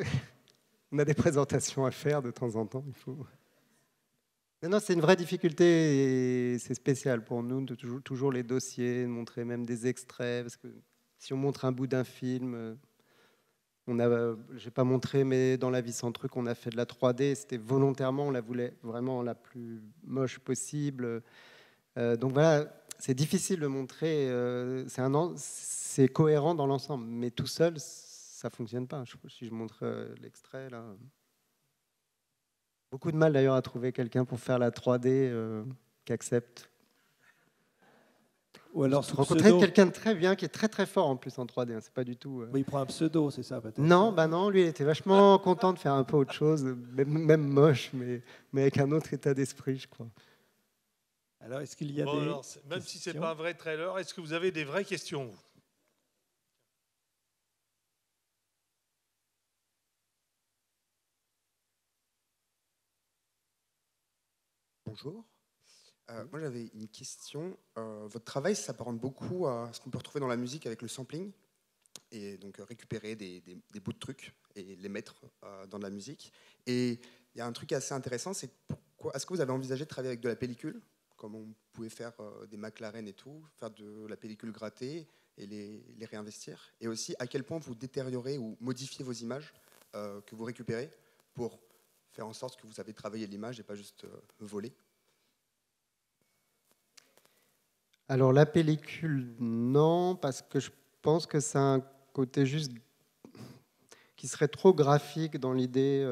on a des présentations à faire de temps en temps. Il faut... Non, c'est une vraie difficulté et c'est spécial pour nous de toujours les dossiers, de montrer même des extraits, parce que si on montre un bout d'un film, j'ai pas montré, mais dans La vie sans truc, on a fait de la 3D. C'était volontairement, on la voulait vraiment la plus moche possible. Donc voilà, c'est difficile de montrer. C'est cohérent dans l'ensemble, mais tout seul, ça fonctionne pas. Si je montre l'extrait là, beaucoup de mal d'ailleurs à trouver quelqu'un pour faire la 3D qui accepte. Ou alors j'ai rencontré quelqu'un de très bien, qui est très très fort en plus en 3D. Hein, c'est pas du tout. Mais il prend un pseudo, c'est ça peut-être? Non, bah non, lui il était vachement content de faire un peu autre chose, même moche, mais avec un autre état d'esprit, je crois. Alors, est-ce qu'il y a des alors, même si c'est pas un vrai trailer, est-ce que vous avez des vraies questions, vous? Bonjour. Moi, j'avais une question. Votre travail s'apparente beaucoup à ce qu'on peut retrouver dans la musique avec le sampling, et donc récupérer des bouts de trucs et les mettre dans de la musique. Et il y a un truc assez intéressant, c'est est-ce que vous avez envisagé de travailler avec de la pellicule, comme on pouvait faire des McLaren et tout, faire de la pellicule grattée et les réinvestir? Et aussi, à quel point vous détériorez ou modifiez vos images que vous récupérez pour faire en sorte que vous avez travaillé l'image et pas juste voler? Alors la pellicule, non, parce que je pense que c'est un côté juste qui serait trop graphique dans l'idée.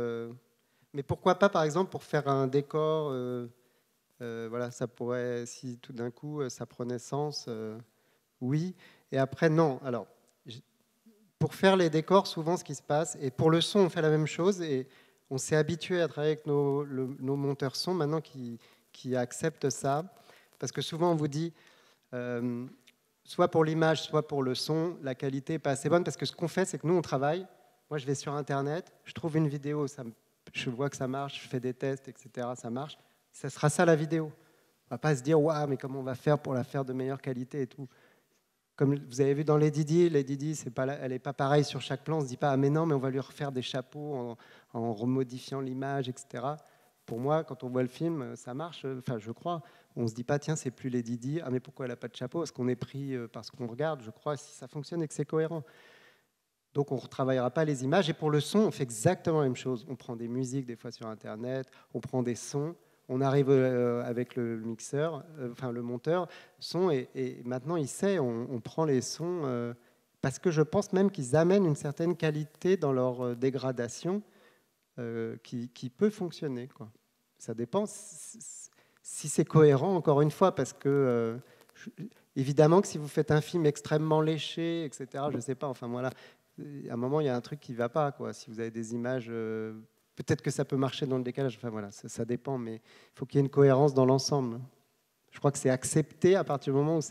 Mais pourquoi pas, par exemple, pour faire un décor, voilà, ça pourrait, si tout d'un coup ça prenait sens, oui. Et après, non. Alors, pour faire les décors, souvent ce qui se passe, et pour le son, on fait la même chose, et on s'est habitué à travailler avec nos monteurs son maintenant qui acceptent ça, parce que souvent on vous dit, soit pour l'image, soit pour le son, la qualité n'est pas assez bonne, parce que ce qu'on fait, c'est que nous, on travaille. Moi, je vais sur Internet, je trouve une vidéo, je vois que ça marche, je fais des tests, etc., ça marche. Ça sera ça, la vidéo. On ne va pas se dire, waouh, mais comment on va faire pour la faire de meilleure qualité et tout. Comme vous avez vu dans les Didi, elle n'est pas pareille sur chaque plan. On ne se dit pas, ah mais non, mais on va lui refaire des chapeaux en remodifiant l'image, etc. Pour moi, quand on voit le film, ça marche, enfin je crois. On ne se dit pas, tiens, c'est plus les Didi, ah mais pourquoi elle n'a pas de chapeau? Est-ce qu'on est pris parce qu'on regarde? Je crois, si ça fonctionne et que c'est cohérent. Donc on ne retravaillera pas les images. Et pour le son, on fait exactement la même chose. On prend des musiques des fois sur Internet, on prend des sons, on arrive avec le mixeur, enfin le monteur, son, et maintenant il sait, on prend les sons, parce que je pense même qu'ils amènent une certaine qualité dans leur dégradation qui peut fonctionner, quoi. Ça dépend si c'est cohérent, encore une fois, parce que évidemment que si vous faites un film extrêmement léché, etc., je ne sais pas, enfin voilà, à un moment il y a un truc qui ne va pas, quoi. Si vous avez des images, peut-être que ça peut marcher dans le décalage, enfin voilà, ça dépend, mais il faut qu'il y ait une cohérence dans l'ensemble. Je crois que c'est accepté à partir du moment où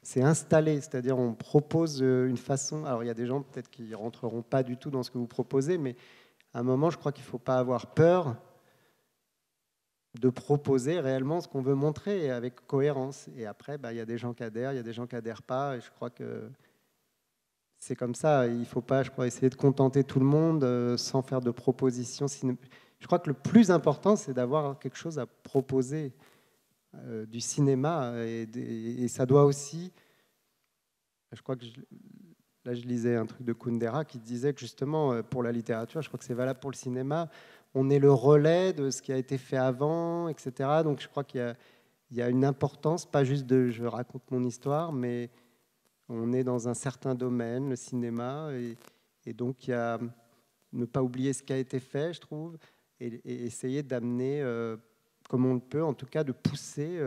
c'est installé, c'est-à-dire on propose une façon. Alors il y a des gens peut-être qui ne rentreront pas du tout dans ce que vous proposez, mais à un moment, je crois qu'il ne faut pas avoir peur de proposer réellement ce qu'on veut montrer avec cohérence. Et après, il y a des gens qui adhèrent, il y a des gens qui n'adhèrent pas. Et je crois que c'est comme ça. Il ne faut pas, je crois, essayer de contenter tout le monde sans faire de propositions. Je crois que le plus important, c'est d'avoir quelque chose à proposer du cinéma. Et ça doit aussi... Je crois que... Là, je lisais un truc de Kundera qui disait que justement, pour la littérature, je crois que c'est valable pour le cinéma, on est le relais de ce qui a été fait avant, etc. Donc je crois qu'il y a une importance, pas juste de je raconte mon histoire, mais on est dans un certain domaine, le cinéma, et donc il y a ne pas oublier ce qui a été fait, je trouve, et essayer d'amener, comme on le peut, en tout cas de pousser...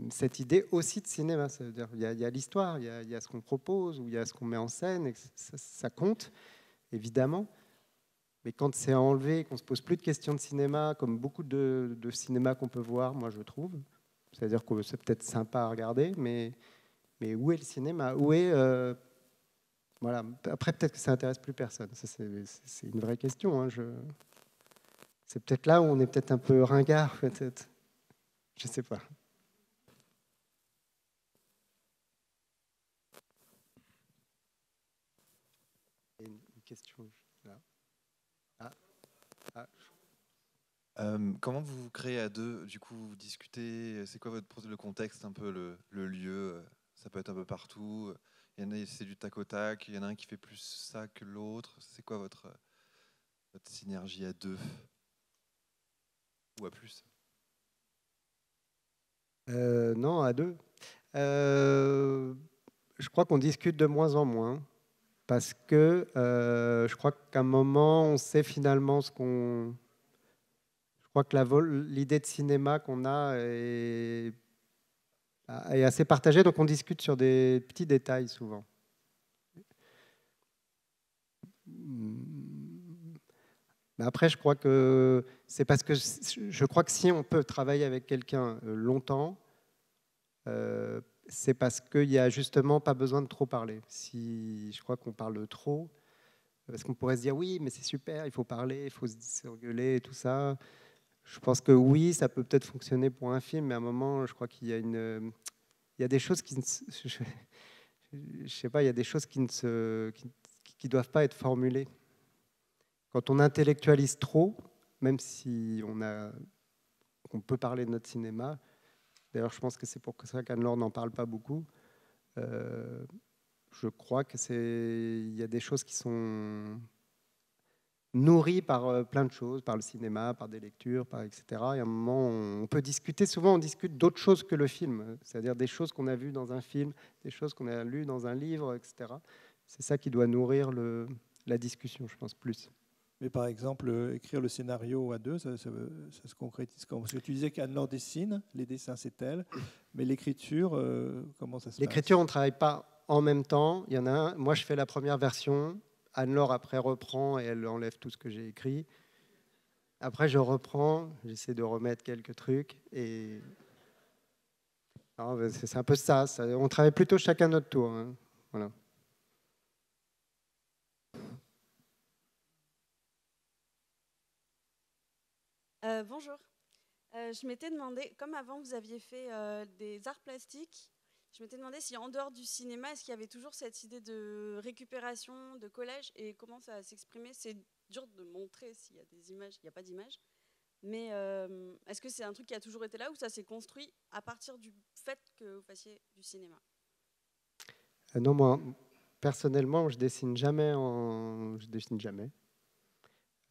cette idée aussi de cinéma, c'est-à-dire il y a l'histoire, il y a ce qu'on propose, ou il y a ce qu'on met en scène, et ça compte, évidemment. Mais quand c'est enlevé, qu'on ne se pose plus de questions de cinéma, comme beaucoup de cinéma qu'on peut voir, moi je trouve, c'est-à-dire que c'est peut-être sympa à regarder, mais où est le cinéma? Où est... voilà. Après, peut-être que ça n'intéresse plus personne. Ça, c'est une vraie question. Hein. C'est peut-être là où on est peut-être un peu ringard, peut-être. Je ne sais pas. Une question là. Comment vous vous créez à deux? Du coup, vous discutez. C'est quoi le contexte, un peu le lieu? Ça peut être un peu partout. Il y en a, c'est du tac au tac, il y en a un qui fait plus ça que l'autre. C'est quoi votre synergie à deux ou à plus? Non, à deux. Je crois qu'on discute de moins en moins parce que je crois qu'à un moment, on sait finalement ce qu'on... Je crois que l'idée de cinéma qu'on a est assez partagée, donc on discute sur des petits détails souvent. Mais après, je crois que c'est parce que je crois que si on peut travailler avec quelqu'un longtemps, c'est parce qu'il n'y a justement pas besoin de trop parler. Si je crois qu'on parle trop, parce qu'on pourrait se dire oui, mais c'est super, il faut parler, il faut s'engueuler et tout ça. Je pense que oui, ça peut peut-être fonctionner pour un film, mais à un moment, je crois qu'il y a il y a des choses qui je sais pas, il y a des choses qui doivent pas être formulées. Quand on intellectualise trop, même si on peut parler de notre cinéma, d'ailleurs, je pense que c'est pour ça qu'Anne-Laure n'en parle pas beaucoup. Je crois qu'il y a des choses qui sont nourries par plein de choses, par le cinéma, par des lectures, etc. Et à un moment, on peut discuter. Souvent, on discute d'autres choses que le film, c'est-à-dire des choses qu'on a vues dans un film, des choses qu'on a lues dans un livre, etc. C'est ça qui doit nourrir la discussion, je pense, plus. Mais par exemple, écrire le scénario à deux, ça se concrétise comment? Parce que tu disais qu'Anne-Laure dessine, les dessins c'est elle, mais l'écriture, comment ça se passe? L'écriture, on ne travaille pas en même temps. Il y en a un, moi je fais la première version, Anne-Laure après reprend et elle enlève tout ce que j'ai écrit. Après je reprends, j'essaie de remettre quelques trucs. Et c'est un peu ça, on travaille plutôt chacun notre tour. Hein. Voilà. Bonjour. Je m'étais demandé, comme avant vous aviez fait des arts plastiques, je m'étais demandé si en dehors du cinéma, est-ce qu'il y avait toujours cette idée de récupération, de collage, et comment ça s'exprimait. C'est dur de montrer s'il y a des images, il n'y a pas d'images, mais est-ce que c'est un truc qui a toujours été là ou ça s'est construit à partir du fait que vous fassiez du cinéma? Non, moi, personnellement, je dessine jamais.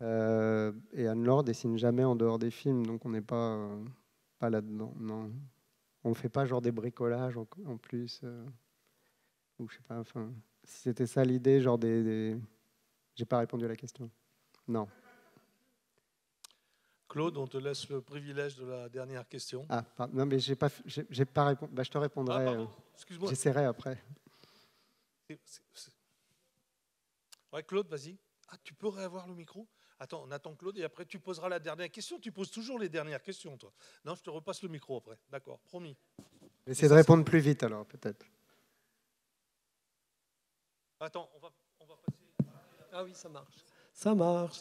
Et Anne-Laure dessine jamais en dehors des films, donc on n'est pas là-dedans. Non, on ne fait pas genre des bricolages en plus, ou je sais pas. Enfin, si c'était ça l'idée, genre j'ai pas répondu à la question. Non. Claude, on te laisse le privilège de la dernière question. Ah, non, mais j'ai pas répondu. Bah, je te répondrai. Excuse-moi. J'essaierai après. Ouais, Claude, vas-y. Ah, tu peux réavoir le micro? Attends, on attend Claude et après tu poseras la dernière question. Tu poses toujours les dernières questions, toi. Non, je te repasse le micro après. D'accord, promis. Essayez de répondre plus vite alors, peut-être. Attends, on va passer... Ah oui, ça marche. Ça marche.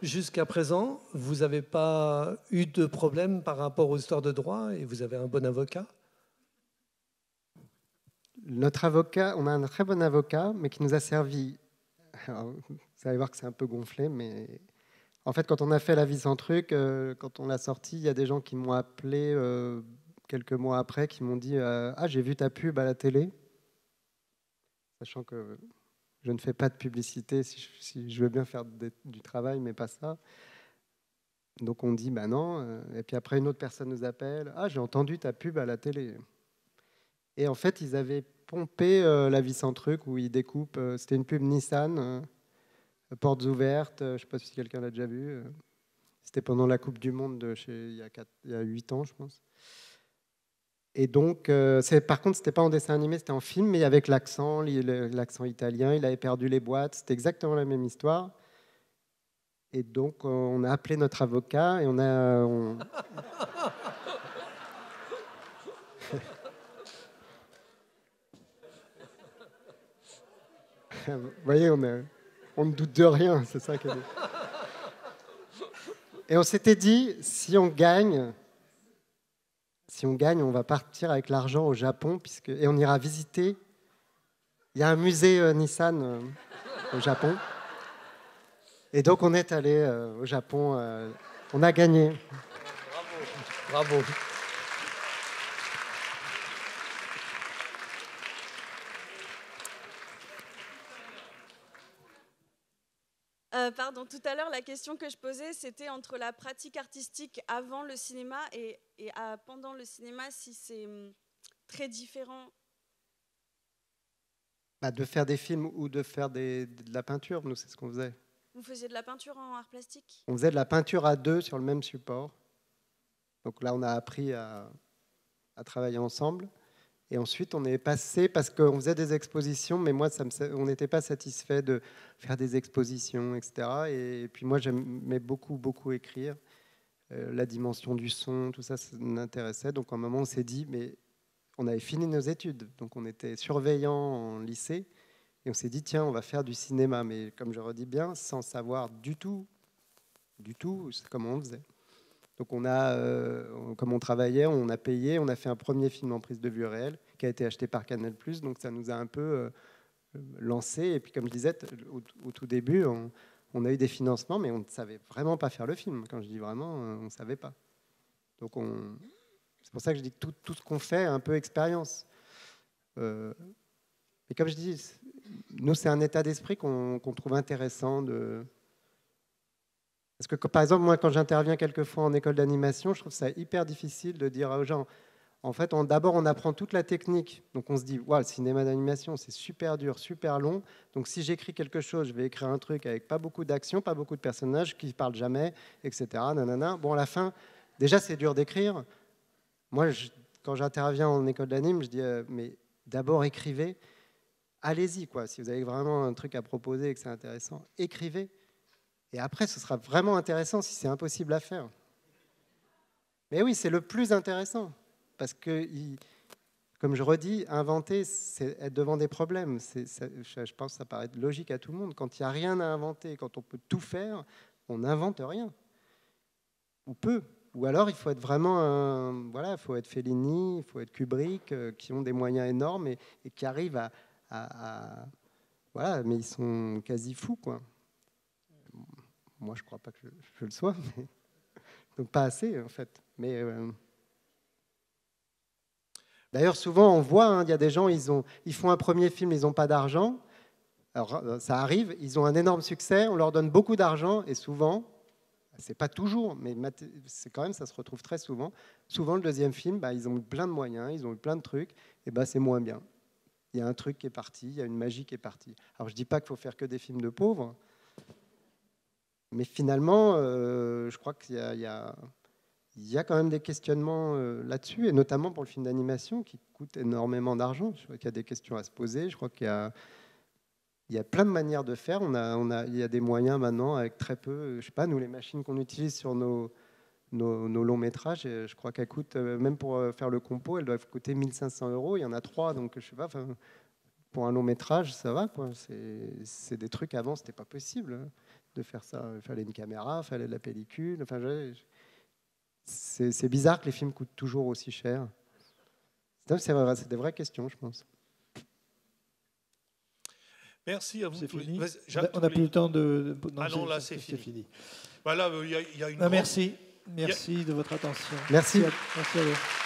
Jusqu'à présent, vous n'avez pas eu de problème par rapport aux histoires de droit et vous avez un bon avocat? Notre avocat, on a un très bon avocat, mais qui nous a servi... Alors, vous allez voir que c'est un peu gonflé, mais en fait, quand on a fait La vie sans truc, quand on l'a sorti, il y a des gens qui m'ont appelé quelques mois après, qui m'ont dit ah, j'ai vu ta pub à la télé, sachant que je ne fais pas de publicité, si je veux bien faire du travail, mais pas ça. Donc on dit bah non, et puis après une autre personne nous appelle, ah, j'ai entendu ta pub à la télé. Et en fait, ils avaient pompé La vie sans truc, où ils découpent, c'était une pub Nissan, portes ouvertes, je ne sais pas si quelqu'un l'a déjà vu. C'était pendant la Coupe du Monde il y a 8 ans, je pense. Et donc, par contre, ce n'était pas en dessin animé, c'était en film, mais avec l'accent italien, il avait perdu les boîtes, c'était exactement la même histoire. Et donc, on a appelé notre avocat et Vous voyez, on ne doute de rien, c'est ça. Et on s'était dit, si on gagne, on va partir avec l'argent au Japon, et on ira visiter. Il y a un musée Nissan au Japon. Et donc on est allé au Japon. On a gagné. Bravo. Bravo. Pardon, tout à l'heure, la question que je posais, c'était entre la pratique artistique avant le cinéma et pendant le cinéma, si c'est très différent. De faire des films ou de faire de la peinture, nous, c'est ce qu'on faisait. Vous faisiez de la peinture en art plastique? On faisait de la peinture à deux sur le même support. Donc là, on a appris à travailler ensemble. Et ensuite, on est passé, parce qu'on faisait des expositions, mais moi, on n'était pas satisfait de faire des expositions, etc. Et puis moi, j'aimais beaucoup, beaucoup écrire. La dimension du son, tout ça, ça m'intéressait. Donc à un moment, on s'est dit, mais on avait fini nos études. Donc on était surveillant en lycée. Et on s'est dit, tiens, on va faire du cinéma. Mais comme je redis bien, sans savoir du tout comment on faisait. Donc on a, comme on travaillait, on a payé, on a fait un premier film en prise de vue réelle qui a été acheté par Canal+. Donc ça nous a un peu lancé. Et puis comme je disais au tout début, on a eu des financements, mais on ne savait vraiment pas faire le film. Quand je dis vraiment, on ne savait pas. Donc c'est pour ça que je dis que tout ce qu'on fait est un peu expérience. Et comme je dis, nous c'est un état d'esprit qu'on trouve intéressant de... Parce que, par exemple, moi, quand j'interviens quelquefois en école d'animation, je trouve ça hyper difficile de dire aux gens, en fait, d'abord, on apprend toute la technique. Donc, on se dit, wow, le cinéma d'animation, c'est super dur, super long. Donc, si j'écris quelque chose, je vais écrire un truc avec pas beaucoup d'action, pas beaucoup de personnages qui ne parlent jamais, etc. Nanana. Bon, à la fin, déjà, c'est dur d'écrire. Moi, quand j'interviens en école d'anime, je dis, mais d'abord, écrivez. Allez-y, quoi. Si vous avez vraiment un truc à proposer et que c'est intéressant, écrivez. Et après, ce sera vraiment intéressant si c'est impossible à faire. Mais oui, c'est le plus intéressant. Parce que, comme je redis, inventer, c'est être devant des problèmes. Je pense que ça paraît logique à tout le monde. Quand il n'y a rien à inventer, quand on peut tout faire, on n'invente rien. Ou peu. Ou alors, il faut être vraiment... il faut être Fellini, il faut être Kubrick, qui ont des moyens énormes et qui arrivent à... Voilà, mais ils sont quasi fous, quoi. Moi, je ne crois pas que je le sois, mais... donc pas assez, en fait. Mais d'ailleurs, souvent, on voit, il y a des gens, ils font un premier film, ils n'ont pas d'argent. Alors, ça arrive, ils ont un énorme succès, on leur donne beaucoup d'argent, et souvent, c'est pas toujours, mais c'est quand même, ça se retrouve très souvent. Souvent, le deuxième film, ils ont eu plein de moyens, ils ont eu plein de trucs, et c'est moins bien. Il y a un truc qui est parti, il y a une magie qui est partie. Alors, je ne dis pas qu'il faut faire que des films de pauvres. Mais finalement, je crois qu'il y a quand même des questionnements là-dessus, et notamment pour le film d'animation qui coûte énormément d'argent. Je crois qu'il y a des questions à se poser. Je crois qu'il y a plein de manières de faire. Il y a des moyens maintenant avec très peu. Je sais pas, nous, les machines qu'on utilise sur nos longs métrages, je crois qu'elles coûtent, même pour faire le compo, elles doivent coûter 1 500 €. Il y en a 3, donc je sais pas. Pour un long métrage, ça va, quoi. C'est des trucs avant, c'était pas possible de faire ça. Il fallait une caméra, il fallait de la pellicule. Enfin, c'est bizarre que les films coûtent toujours aussi cher. C'est des vraies questions, je pense. Merci à vous. C'est fini. Jacques, on n'a plus le temps de... Ah non, là, c'est fini. Voilà, il y a une merci de votre attention. Merci. Merci à vous.